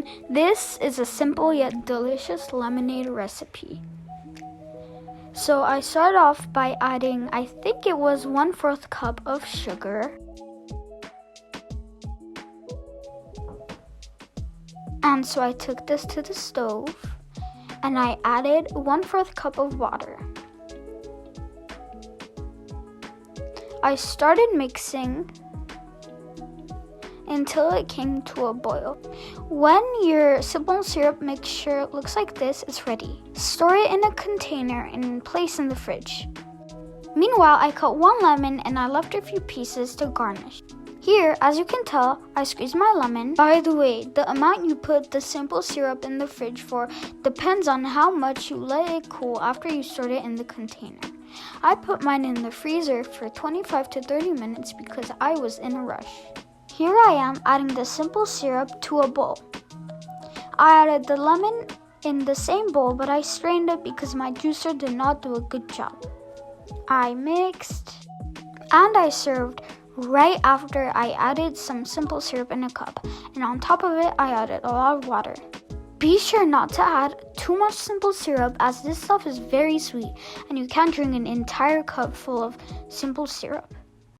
everyone, this is a simple yet delicious lemonade recipe. So I started off by adding, I think it was 1/4 cup of sugar. And so I took this to the stove and I added 1/4 cup of water. I started mixing until it came to a boil. When your simple syrup mixture looks like this, it's ready. Store it in a container and place in the fridge. Meanwhile, I cut 1 lemon and I left a few pieces to garnish. Here, as you can tell, I squeezed my lemon. By the way, the amount you put the simple syrup in the fridge for depends on how much you let it cool after you store it in the container. I put mine in the freezer for 25 to 30 minutes because I was in a rush. Here I am adding the simple syrup to a bowl. I added the lemon in the same bowl, but I strained it because my juicer did not do a good job. I mixed and I served right after I added some simple syrup in a cup, and on top of it I added a lot of water. Be sure not to add too much simple syrup as this stuff is very sweet and you can't drink an entire cup full of simple syrup.